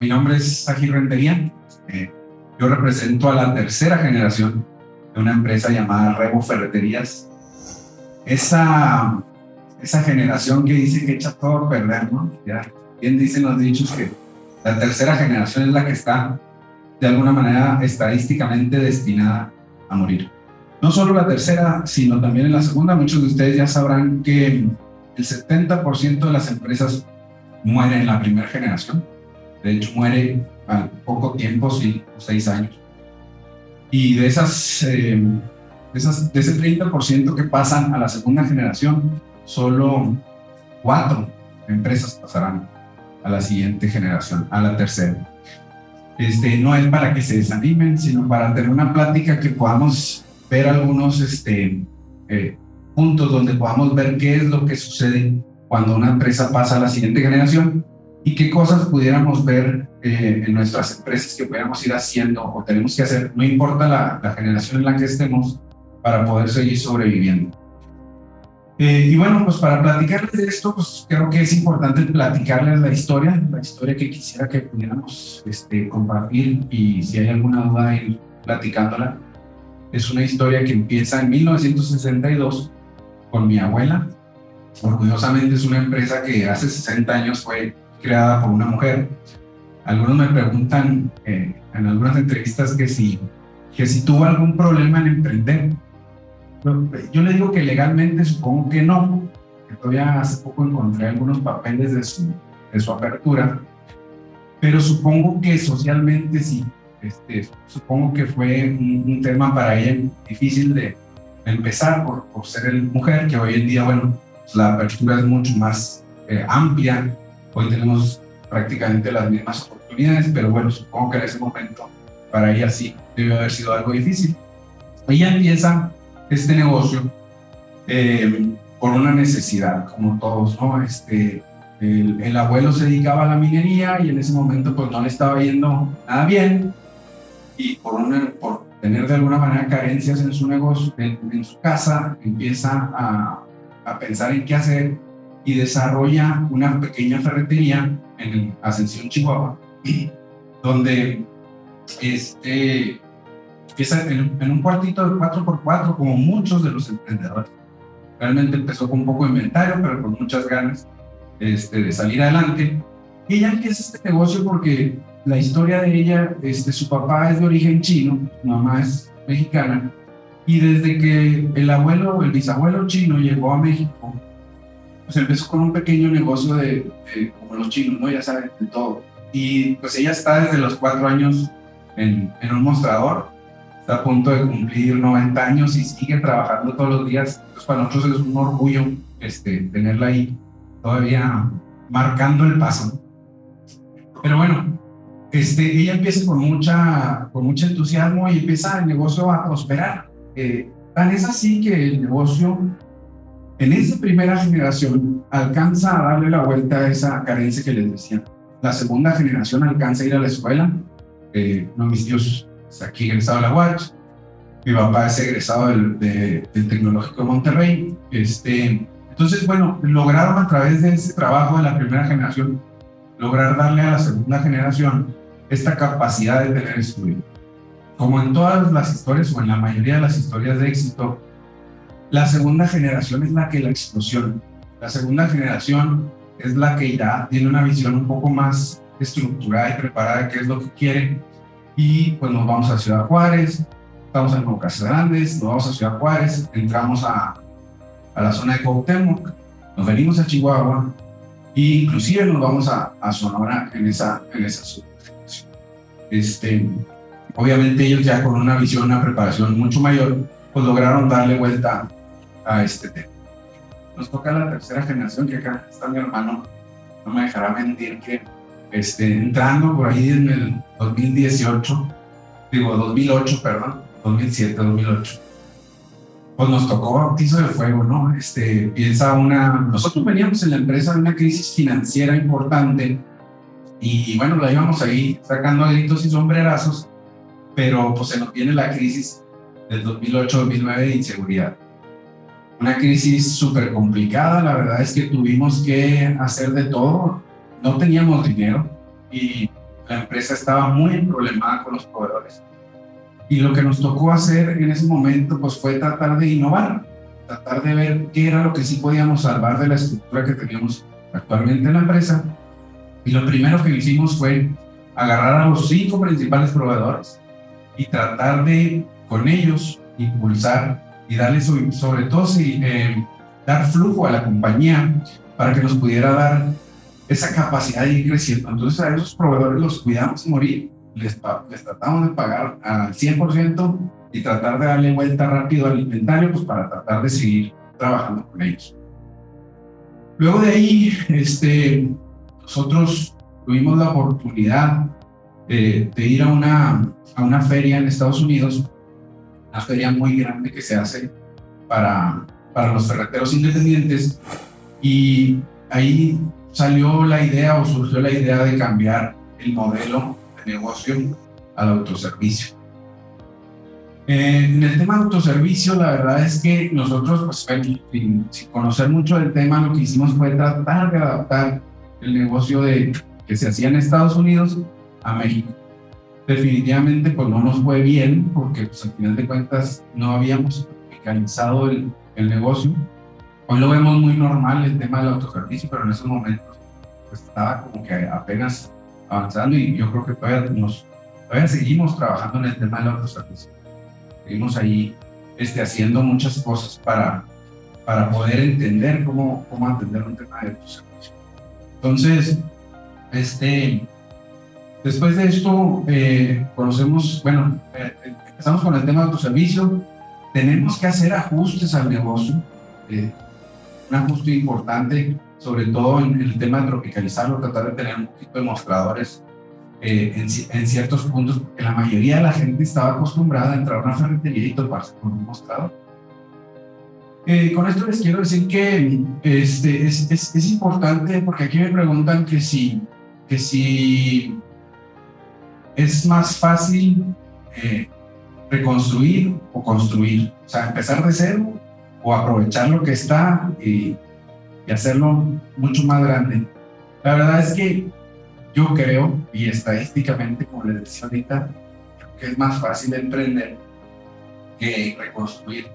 Mi nombre es Saji Rentería. Yo represento a la tercera generación de una empresa llamada Rebo Ferreterías. Esa generación que dice que echa todo a perder, ¿no? Ya bien dicen los dichos que la tercera generación es la que está de alguna manera estadísticamente destinada a morir. No solo la tercera, sino también en la segunda. Muchos de ustedes ya sabrán que el 70% de las empresas mueren en la primera generación. De hecho, muere al poco tiempo, 5 o 6 años. Y de ese 30% que pasan a la segunda generación, solo 4 empresas pasarán a la siguiente generación, a la tercera. No es para que se desanimen, sino para tener una plática que podamos ver algunos puntos donde podamos ver qué es lo que sucede cuando una empresa pasa a la siguiente generación y qué cosas pudiéramos ver en nuestras empresas que pudiéramos ir haciendo o tenemos que hacer, no importa la generación en la que estemos, para poder seguir sobreviviendo. Y bueno, pues para platicarles de esto, pues creo que es importante platicarles la historia que quisiera que pudiéramos compartir, y si hay alguna duda ir platicándola. Es una historia que empieza en 1962 con mi abuela. Orgullosamente es una empresa que hace 60 años fue creada por una mujer. Algunos me preguntan en algunas entrevistas que si tuvo algún problema en emprender. Yo le digo que legalmente supongo que no, que todavía hace poco encontré algunos papeles de su apertura, pero supongo que socialmente sí. Supongo que fue un tema para ella difícil de empezar por ser mujer, que hoy en día, bueno, pues la apertura es mucho más amplia. Hoy tenemos prácticamente las mismas oportunidades, pero bueno, supongo que en ese momento para ella sí debe haber sido algo difícil. Ella empieza este negocio por una necesidad, como todos, ¿no? El abuelo se dedicaba a la minería y en ese momento pues no le estaba yendo nada bien, y por tener de alguna manera carencias en su negocio, en su casa, empieza a pensar en qué hacer y desarrolla una pequeña ferretería en Ascensión, Chihuahua, donde empieza en un cuartito de 4x4, como muchos de los emprendedores. Realmente empezó con un poco de inventario, pero con muchas ganas de salir adelante. Y ella empieza este negocio porque la historia de ella, su papá es de origen chino, su mamá es mexicana, y desde que el bisabuelo chino llegó a México, pues empezó con un pequeño negocio como los chinos, ¿no? Ya saben, de todo. Y pues ella está desde los 4 años en un mostrador, está a punto de cumplir 90 años y sigue trabajando todos los días. Entonces para nosotros es un orgullo tenerla ahí todavía marcando el paso. Pero bueno, ella empieza con mucho entusiasmo y empieza el negocio a prosperar. Tan es así que el negocio en esa primera generación alcanza a darle la vuelta a esa carencia que les decía. La segunda generación alcanza a ir a la escuela. Uno de mis tíos es aquí egresado de la UACH, mi papá es egresado del Tecnológico de Monterrey. Entonces, bueno, lograron a través de ese trabajo de la primera generación, lograr darle a la segunda generación esta capacidad de tener estudio. Como en todas las historias, o en la mayoría de las historias de éxito, la segunda generación es la que la explosiona. La segunda generación es la que ya tiene una visión un poco más estructurada y preparada de qué es lo que quiere. Y pues nos vamos a Ciudad Juárez, estamos en Nuevo Casas Grandes, nos vamos a Ciudad Juárez, entramos a la zona de Cuauhtémoc, nos venimos a Chihuahua e inclusive nos vamos a Sonora en esa zona. Obviamente ellos ya con una visión, una preparación mucho mayor, pues lograron darle vuelta a este tema. Nos toca la tercera generación, que acá está mi hermano, no me dejará mentir, que entrando por ahí en el 2008, 2008, pues nos tocó bautizo de fuego, ¿no? Nosotros veníamos en la empresa de una crisis financiera importante y bueno, la íbamos ahí sacando a gritos y sombrerazos, pero pues se nos viene la crisis del 2008-2009 de inseguridad. Una crisis súper complicada. La verdad es que tuvimos que hacer de todo. No teníamos dinero y la empresa estaba muy problemada con los proveedores. Y lo que nos tocó hacer en ese momento pues, fue tratar de innovar, tratar de ver qué era lo que sí podíamos salvar de la estructura que teníamos actualmente en la empresa. Y lo primero que hicimos fue agarrar a los 5 principales proveedores y tratar de, con ellos, impulsar y darle sobre todo dar flujo a la compañía para que nos pudiera dar esa capacidad de ir creciendo. Entonces a esos proveedores los cuidamos a morir, les tratamos de pagar al 100% y tratar de darle vuelta rápido al inventario pues para tratar de seguir trabajando con ellos. Luego de ahí, nosotros tuvimos la oportunidad de ir a una feria en Estados Unidos, una feria muy grande que se hace para los ferreteros independientes, y ahí salió la idea o surgió la idea de cambiar el modelo de negocio al autoservicio. En el tema de autoservicio, la verdad es que nosotros, pues, sin conocer mucho del tema, lo que hicimos fue tratar de adaptar el negocio que se hacía en Estados Unidos a México. Definitivamente, pues no nos fue bien, porque pues, al final de cuentas no habíamos mecanizado el negocio. Hoy lo vemos muy normal el tema del autoservicio, pero en esos momentos pues, estaba como que apenas avanzando, y yo creo que todavía seguimos trabajando en el tema del autoservicio. Seguimos ahí haciendo muchas cosas para poder entender cómo atender un tema de autoservicio. Entonces, después de esto, empezamos con el tema de autoservicio. Tenemos que hacer ajustes al negocio, un ajuste importante, sobre todo en el tema de tropicalizarlo, tratar de tener un poquito de mostradores en ciertos puntos, porque la mayoría de la gente estaba acostumbrada a entrar a una ferretería y toparse con un mostrador. Con esto les quiero decir que es importante, porque aquí me preguntan que si es más fácil reconstruir o construir, o sea, empezar de cero o aprovechar lo que está y hacerlo mucho más grande. La verdad es que yo creo, y estadísticamente, como les decía ahorita, que es más fácil emprender que reconstruir.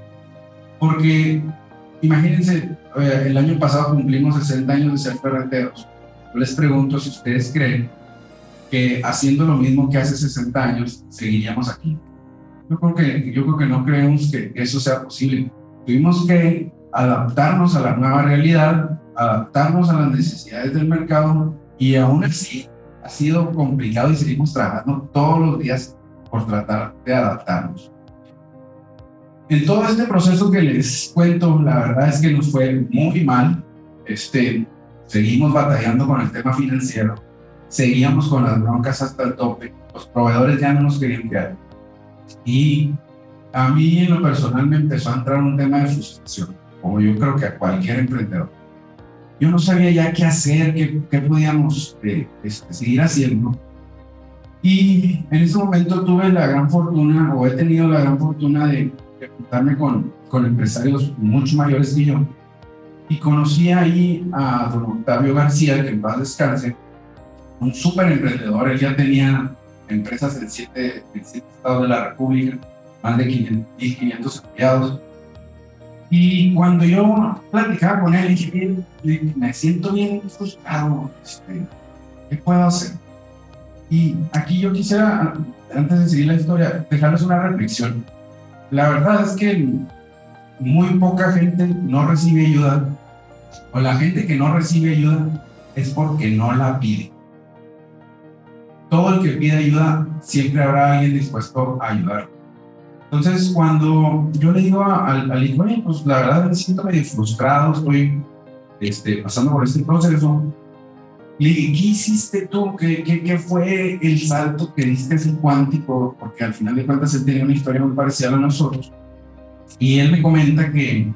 Porque, imagínense, el año pasado cumplimos 60 años de ser ferreteros. Yo les pregunto si ustedes creen que haciendo lo mismo que hace 60 años, seguiríamos aquí. Yo creo que no creemos que eso sea posible. Tuvimos que adaptarnos a la nueva realidad, adaptarnos a las necesidades del mercado, y aún así ha sido complicado y seguimos trabajando todos los días por tratar de adaptarnos. En todo este proceso que les cuento, la verdad es que nos fue muy mal. Seguimos batallando con el tema financiero, seguíamos con las broncas hasta el tope, los proveedores ya no nos querían quedar. Y a mí en lo personal me empezó a entrar un tema de frustración, como yo creo que a cualquier emprendedor. Yo no sabía ya qué hacer, qué podíamos seguir haciendo. Y en ese momento tuve la gran fortuna, o he tenido la gran fortuna de juntarme con empresarios mucho mayores que yo. Y conocí ahí a don Octavio García, que en paz descanse, un súper emprendedor. Él ya tenía empresas en 7 estados de la República, más de 1,500 empleados. Y cuando yo platicaba con él, dije, me siento bien frustrado, ¿qué puedo hacer? Y aquí yo quisiera, antes de seguir la historia, dejarles una reflexión. La verdad es que muy poca gente no recibe ayuda, o la gente que no recibe ayuda es porque no la pide. Todo el que pide ayuda, siempre habrá alguien dispuesto a ayudar. Entonces, cuando yo le digo al hijo, pues la verdad me siento medio frustrado, estoy pasando por este proceso. Le dije, ¿qué hiciste tú? ¿Qué fue el salto que diste así cuántico? Porque al final de cuentas él tenía una historia muy parecida a nosotros. Y él me comenta que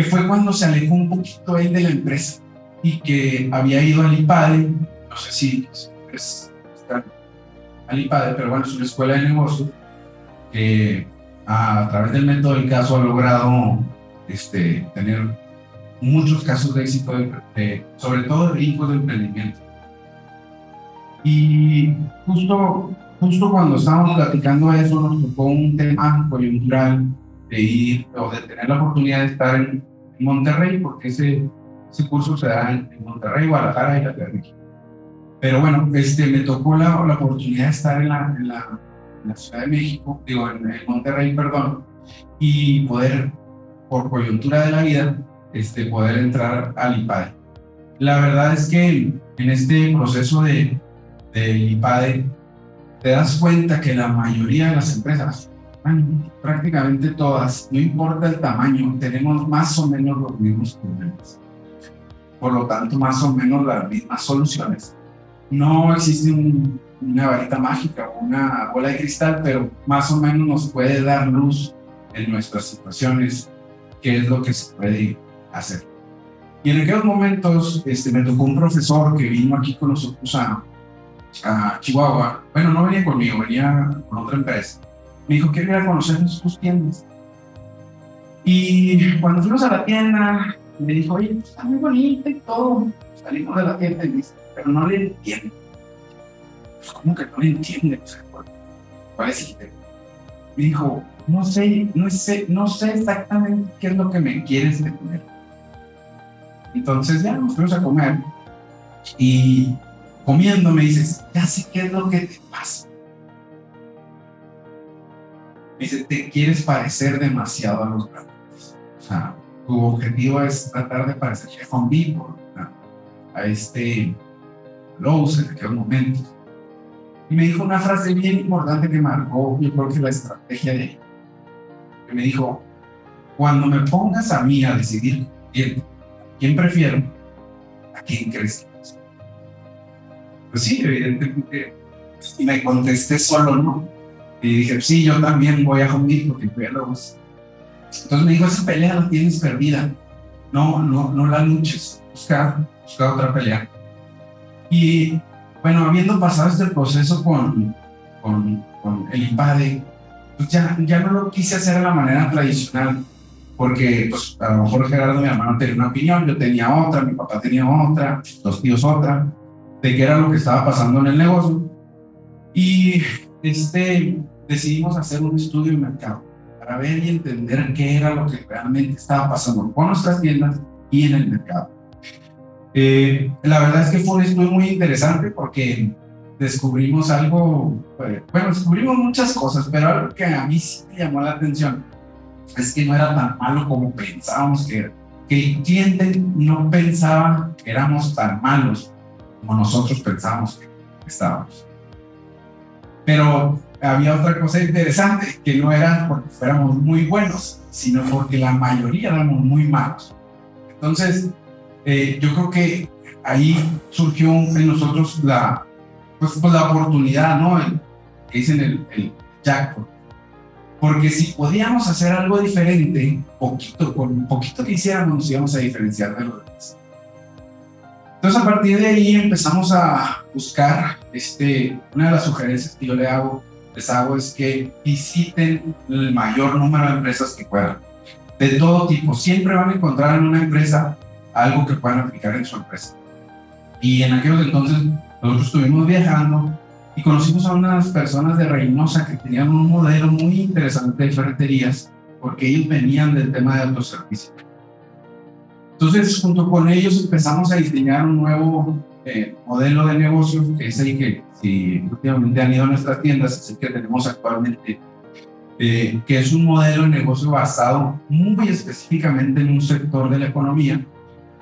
fue cuando se alejó un poquito él de la empresa y que había ido al IPADE, no sé si es al IPADE, pero bueno, es una escuela de negocios que a través del método del caso ha logrado tener muchos casos de éxito, sobre todo de brincos de emprendimiento. Y justo cuando estábamos platicando eso, nos tocó un tema coyuntural de ir o de tener la oportunidad de estar en Monterrey, porque ese curso se da en Monterrey, Guadalajara y la Ciudad de México. Pero bueno, me tocó la oportunidad de estar en la Ciudad de México, digo, en Monterrey, perdón, y poder, por coyuntura de la vida, poder entrar al IPADE. La verdad es que en este proceso del IPADE te das cuenta que la mayoría de las empresas, prácticamente todas, no importa el tamaño, tenemos más o menos los mismos problemas. Por lo tanto, más o menos las mismas soluciones. No existe una varita mágica o una bola de cristal, pero más o menos nos puede dar luz en nuestras situaciones, qué es lo que se puede hacer. Y en aquellos momentos me tocó un profesor que vino aquí con nosotros a Chihuahua. Bueno, no venía conmigo, venía con otra empresa. Me dijo que quería conocer sus tiendas. Y cuando fuimos a la tienda, me dijo, oye, está muy bonita y todo. Salimos de la tienda y me dice, pero no le entiendo. Pues, ¿cómo que no le entiende? O sea, ¿cuál es el tema? Me dijo, no sé exactamente qué es lo que me quieres de comer. Entonces ya nos fuimos a comer y comiendo me dices, ya sé qué es lo que te pasa. Me dice, te quieres parecer demasiado a los grandes. O sea, tu objetivo es tratar de parecer a Home Depot, a Lowe's en aquel momento. Y me dijo una frase bien importante que marcó, yo creo que la estrategia de ella. Que me dijo, cuando me pongas a mí a decidir quién prefiero, ¿a quién crees que es? Pues sí, evidentemente. Y me contesté solo, ¿no? Y dije, sí, yo también voy a Home Depot, porque voy a Lowe's. Entonces me dijo, esa pelea la tienes perdida. No la luches. Busca otra pelea. Y bueno, habiendo pasado este proceso con el IPADE, pues ya no lo quise hacer de la manera tradicional, porque pues, a lo mejor Gerardo, mi hermano, tenía una opinión, yo tenía otra, mi papá tenía otra, los tíos otra, de qué era lo que estaba pasando en el negocio. Y decidimos hacer un estudio de mercado para ver y entender qué era lo que realmente estaba pasando con nuestras tiendas y en el mercado. La verdad es que fue un estudio muy interesante porque descubrimos algo, descubrimos muchas cosas, pero algo que a mí sí me llamó la atención es que no era tan malo como pensábamos que era. Que el cliente no pensaba que éramos tan malos como nosotros pensábamos que estábamos. Pero había otra cosa interesante, que no era porque fuéramos muy buenos, sino porque la mayoría éramos muy malos. Entonces, yo creo que ahí surgió en nosotros la oportunidad, ¿no? Que dicen el jackpot. Porque si podíamos hacer algo diferente, con un poquito que hiciéramos, nos íbamos a diferenciar de los demás. Entonces, a partir de ahí empezamos a buscar, una de las sugerencias que yo les hago es que visiten el mayor número de empresas que puedan, de todo tipo. Siempre van a encontrar en una empresa algo que puedan aplicar en su empresa. Y en aquellos entonces nosotros estuvimos viajando y conocimos a unas personas de Reynosa que tenían un modelo muy interesante de ferreterías, porque ellos venían del tema de autoservicio. Entonces, junto con ellos empezamos a diseñar un nuevo modelo de negocio, que es el que, si últimamente han ido a nuestras tiendas, es el que tenemos actualmente, que es un modelo de negocio basado muy específicamente en un sector de la economía,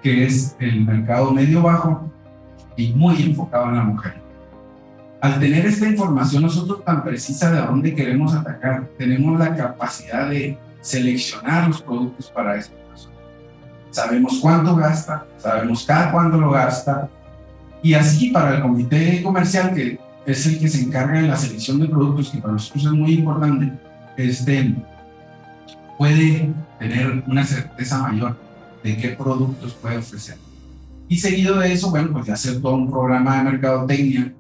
que es el mercado medio-bajo y muy enfocado en la mujer. Al tener esta información nosotros tan precisa de dónde queremos atacar, tenemos la capacidad de seleccionar los productos para esa persona. Sabemos cuánto gasta, sabemos cada cuánto lo gasta, y así para el comité comercial, que es el que se encarga de la selección de productos, que para nosotros es muy importante, puede tener una certeza mayor de qué productos puede ofrecer. Y seguido de eso, bueno, pues de hacer todo un programa de mercadotecnia,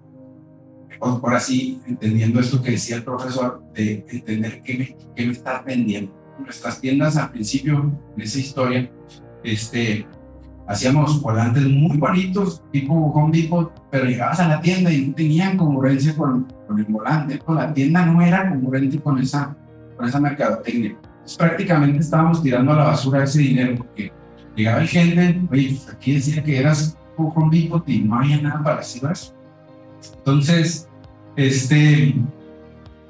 por así, entendiendo esto que decía el profesor, de entender qué me está vendiendo. Nuestras tiendas al principio, en esa historia, hacíamos volantes muy bonitos, tipo Home Depot, pero llegabas a la tienda y no tenían congruencia con el volante, ¿no? La tienda no era congruente con esa mercadotecnia. Entonces, prácticamente estábamos tirando a la basura ese dinero, porque llegaba el gente, oye, pues aquí decía que eras Home Depot y no había nada parecido a eso. Entonces,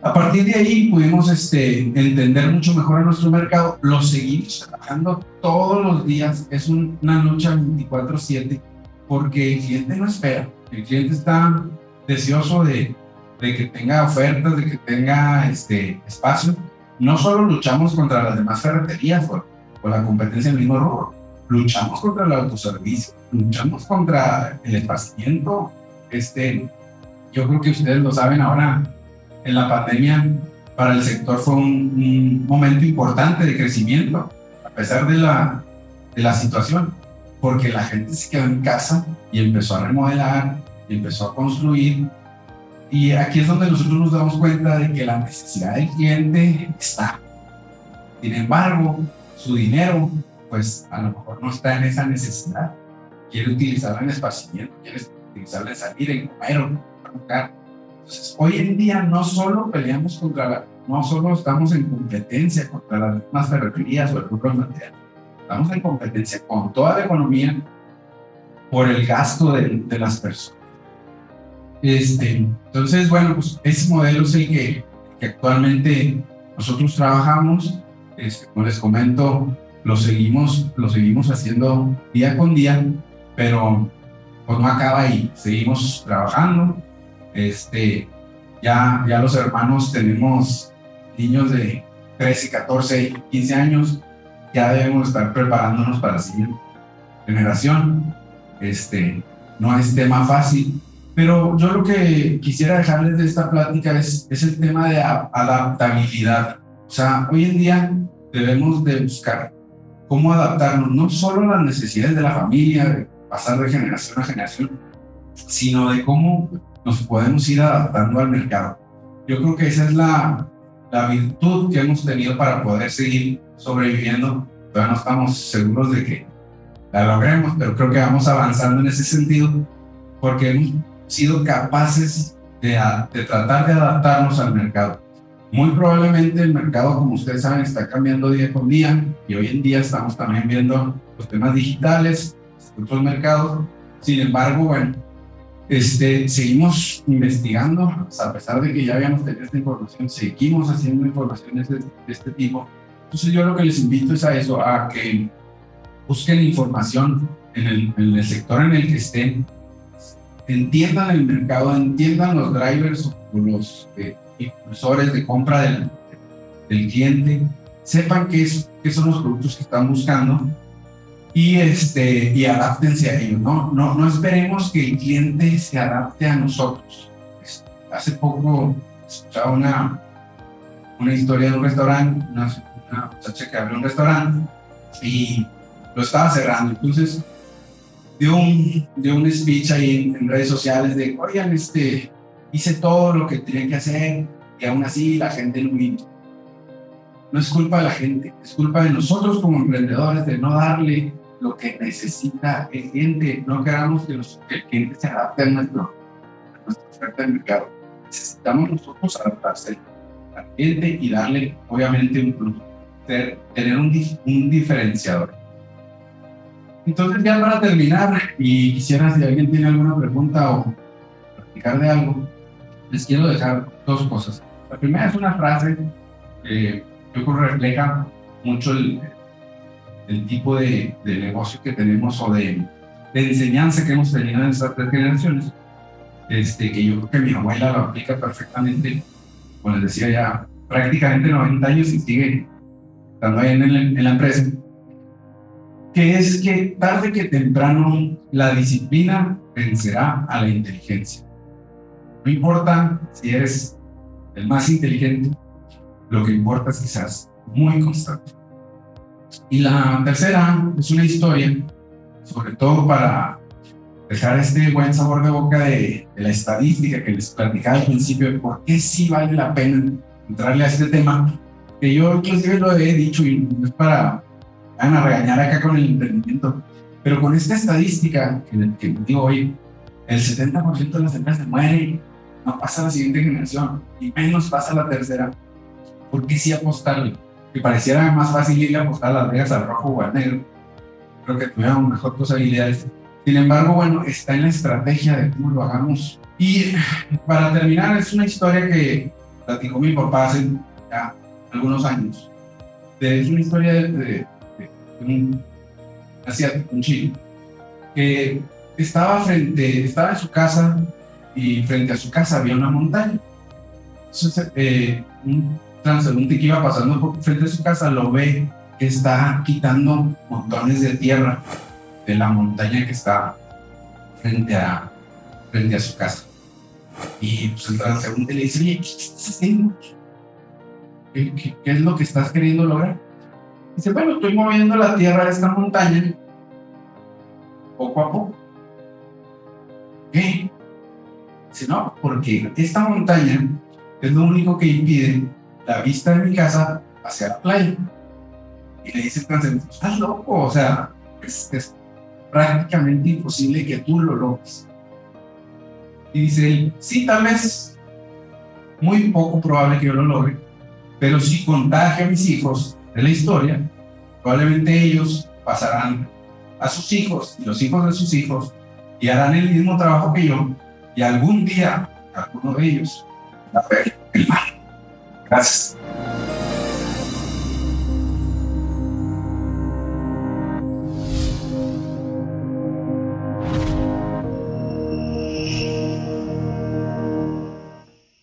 a partir de ahí pudimos entender mucho mejor a nuestro mercado. Lo seguimos trabajando todos los días. Es una lucha 24/7 porque el cliente no espera. El cliente está deseoso de que tenga ofertas, de que tenga espacio. No solo luchamos contra las demás ferreterías o la competencia del mismo rubro, luchamos contra el autoservicio, luchamos contra el esparcimiento. Yo creo que ustedes lo saben ahora. En la pandemia, para el sector fue un momento importante de crecimiento, a pesar de la situación, porque la gente se quedó en casa y empezó a remodelar, y empezó a construir. Y aquí es donde nosotros nos damos cuenta de que la necesidad del cliente está. Sin embargo, su dinero, pues a lo mejor no está en esa necesidad. Quiere utilizarla en esparcimiento, quiere utilizarla en salir, en comer o en buscar. Entonces, hoy en día no solo peleamos no solo estamos en competencia contra las mismas ferreterías o el rubro material, estamos en competencia con toda la economía por el gasto de las personas. Entonces, bueno, pues ese modelo es el que actualmente nosotros trabajamos. Como les comento, lo seguimos haciendo día con día, pero pues no acaba ahí, seguimos trabajando. Ya los hermanos tenemos niños de 13, 14, 15 años, ya debemos estar preparándonos para la siguiente generación. No es tema fácil, pero yo lo que quisiera dejarles de esta plática es el tema de adaptabilidad. O sea, hoy en día debemos de buscar cómo adaptarnos, no solo a las necesidades de la familia, de pasar de generación a generación, sino de cómo nos podemos ir adaptando al mercado. Yo creo que esa es la virtud que hemos tenido para poder seguir sobreviviendo. Todavía no estamos seguros de que la logremos, pero creo que vamos avanzando en ese sentido porque hemos sido capaces de tratar de adaptarnos al mercado. Muy probablemente el mercado, como ustedes saben, está cambiando día con día y hoy en día estamos también viendo los temas digitales, otros mercados. Sin embargo, bueno, seguimos investigando, a pesar de que ya habíamos tenido esta información, seguimos haciendo informaciones de este tipo. Entonces yo lo que les invito es a eso, a que busquen información en el sector en el que estén, entiendan el mercado, entiendan los drivers o los impulsores de compra del cliente, sepan qué son los productos que están buscando y adáptense a ello, no esperemos que el cliente se adapte a nosotros. Hace poco escuchaba una historia de un restaurante, una muchacha que abrió un restaurante y lo estaba cerrando, entonces dio un speech ahí en redes sociales de, oigan, hice todo lo que tenía que hacer y aún así la gente no vino. No es culpa de la gente, es culpa de nosotros como emprendedores de no darle lo que necesita el cliente. No queramos que el cliente se adapte a nuestra oferta de mercado. Necesitamos nosotros adaptarse al cliente y darle, obviamente, un plus, tener un diferenciador. Entonces, ya para terminar, y quisiera, si alguien tiene alguna pregunta o platicar de algo, les quiero dejar dos cosas. La primera es una frase que yo creo que refleja mucho el tipo de negocio que tenemos o de enseñanza que hemos tenido en estas 3 generaciones, que yo creo que mi abuela lo aplica perfectamente, como les decía, ya prácticamente 90 años y sigue estando ahí en la empresa, que es que tarde que temprano la disciplina vencerá a la inteligencia. No importa si eres el más inteligente, lo que importa es que seas muy constante. Y la tercera es una historia, sobre todo para dejar este buen sabor de boca de la estadística que les platicaba al principio, de por qué sí vale la pena entrarle a este tema, que yo inclusive lo he dicho y no es para van a regañar acá con el emprendimiento, Pero con esta estadística que digo, oye, el 70% de las empresas mueren, no pasa a la siguiente generación y menos pasa a la tercera. ¿Por qué sí apostarle? Que pareciera más fácil irle a apostar a las Vegas al rojo o al negro. Creo que tuviéramos mejor posibilidades. Sin embargo, bueno, está en la estrategia de cómo lo hagamos. Y para terminar, es una historia que platicó mi papá hace ya algunos años. Es una historia de un asiático, un chino, que estaba en su casa y frente a su casa había una montaña. Entonces, un transeúnte que iba pasando por frente de su casa lo ve que está quitando montones de tierra de la montaña que está frente a su casa. Y pues el transeúnte le dice, oye, ¿qué estás haciendo? ¿Qué es lo que estás queriendo lograr? Dice, bueno, estoy moviendo la tierra de esta montaña poco a poco. ¿Qué? Dice, no, porque esta montaña es lo único que impide la vista de mi casa hacia la playa. Y le dice el transeúnte, estás loco, o sea, es prácticamente imposible que tú lo logres. Y dice él, sí, tal vez muy poco probable que yo lo logre, pero si contagio a mis hijos de la historia, probablemente ellos pasarán a sus hijos y los hijos de sus hijos y harán el mismo trabajo que yo, y algún día alguno de ellos va a ver el mal. Gracias.